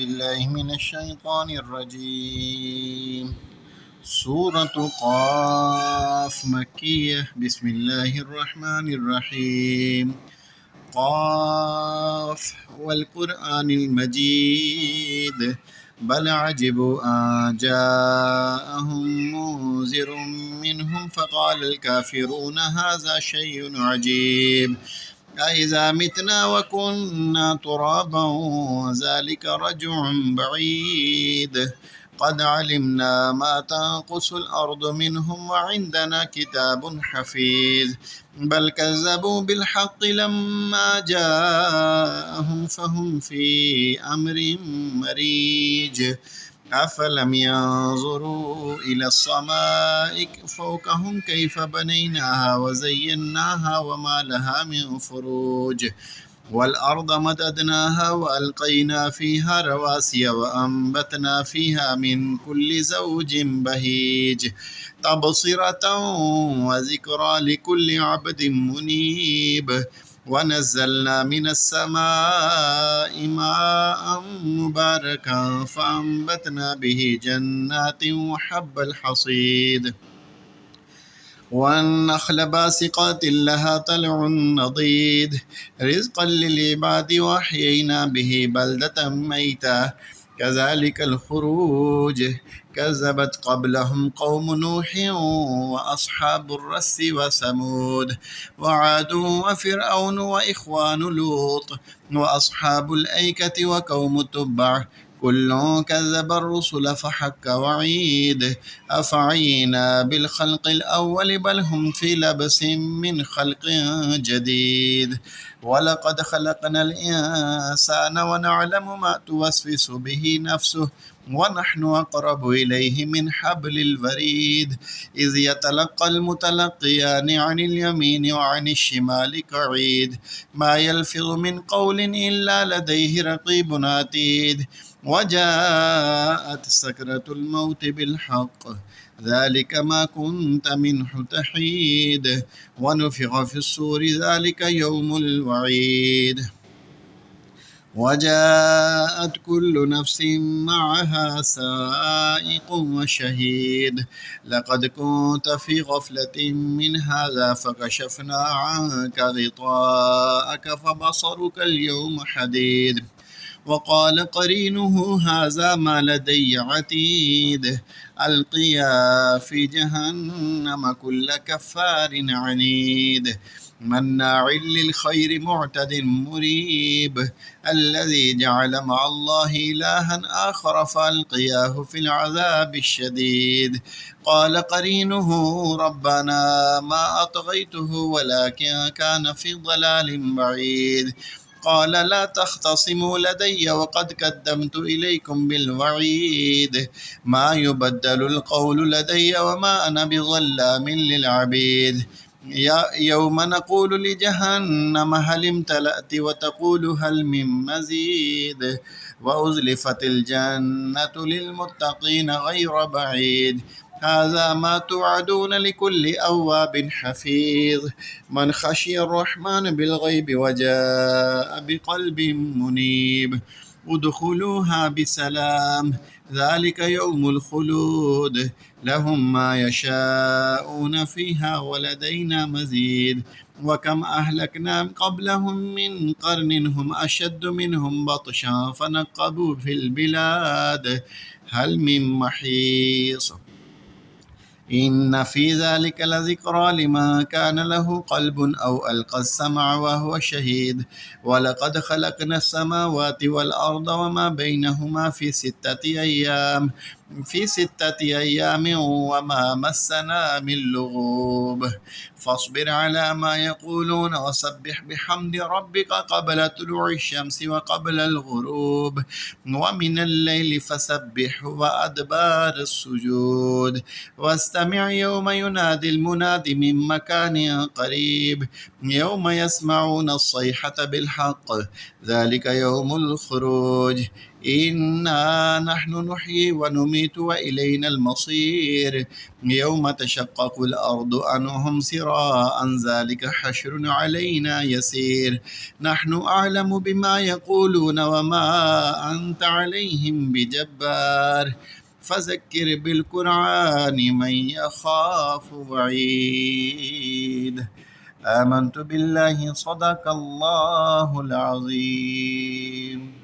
بالله من الشيطان الرجيم. سورة قاف مكية. بسم الله الرحمن الرحيم. قاف والقرآن المجيد بل عجبوا أن جاءهم منذر منهم فقال الكافرون هذا شيء عجيب أإذا متنا وكنا ترابا ذلك رجع بعيد قد علمنا ما تنقص الأرض منهم وعندنا كتاب حفيظ بل كذبوا بالحق لما جاءهم فهم في أمر مريج أفلم ينظروا إلى السماء فوقهم كيف بنيناها وزيناها وما لها من فروج والأرض مددناها وألقينا فيها رواسي وأنبتنا فيها من كل زوج بهيج تبصرة وذكرى لكل عبد منيب ونزلنا من السماء ماء مباركا فأنبتنا به جنات وحب الحصيد والنخل باسقات لها طلع نضيد رزقا للعباد وأحيينا به بلدة ميتا كذلك الخروج كذبت قبلهم قوم نوح وأصحاب الرس وثمود وعاد وفرعون وإخوان لوط وأصحاب الأيكة وقوم تبع كل كذب الرسل فحق وعيد أفعينا بالخلق الأول بل هم في لبس من خلق جديد ولقد خلقنا الإنسان ونعلم ما توسوس به نفسه ونحن أقرب إليه من حبل الوريد إذ يتلقى المتلقيان عن اليمين وعن الشمال قعيد ما يلفظ من قول إلا لديه رقيب عتيد وجاءت سكرة الموت بالحق ذلك ما كنت منه تحيد ونفخ في الصور ذلك يوم الوعيد وجاءت كل نفس معها سائق وشهيد لقد كنت في غفلة من هذا فكشفنا عنك غطاءك فبصرك اليوم حديد وقال قرينه هذا ما لدي عتيد ألقيا في جهنم كل كفار عنيد مناع للخير معتد مريب الذي جعل مع الله إلها آخر فألقياه في العذاب الشديد قال قرينه ربنا ما أطغيته ولكن كان في ضلال بعيد قال لا تختصموا لدي وقد قدمت إليكم بالوعيد ما يبدل القول لدي وما أنا بظلام للعبيد يوم نقول لجهنم هل امتلأت وتقول هل من مزيد وأزلفت الجنة للمتقين غير بعيد هذا ما توعدون لكل أواب حفيظ من خشي الرحمن بالغيب وجاء بقلب منيب ادخلوها بسلام ذلك يوم الخلود لهم ما يشاءون فيها ولدينا مزيد وكم أهلكنا قبلهم من قرن هم أشد منهم بطشا فنقبوا في البلاد هل من محيص إن في ذلك لذكرى لمن كان له قلب أو ألقى السمع وهو شهيد ولقد خلقنا السماوات والأرض وما بينهما في 6 أيام وما مسنا من لغوب فاصبر على ما يقولون وسبح بحمد ربك قبل طلوع الشمس وقبل الغروب ومن الليل فسبح وأدبار السجود واستمع يوم ينادي المناد من مكان قريب يوم يسمعون الصيحة بالحق ذلك يوم الخروج إنا نحن نحيي ونميت وإلينا المصير يوم تشقق الأرض عنهم سراء ذلك حشر علينا يسير نحن أعلم بما يقولون وما أنت عليهم بجبار فذكر بالقرآن من يخاف وعيد آمنت بالله صدق الله العظيم.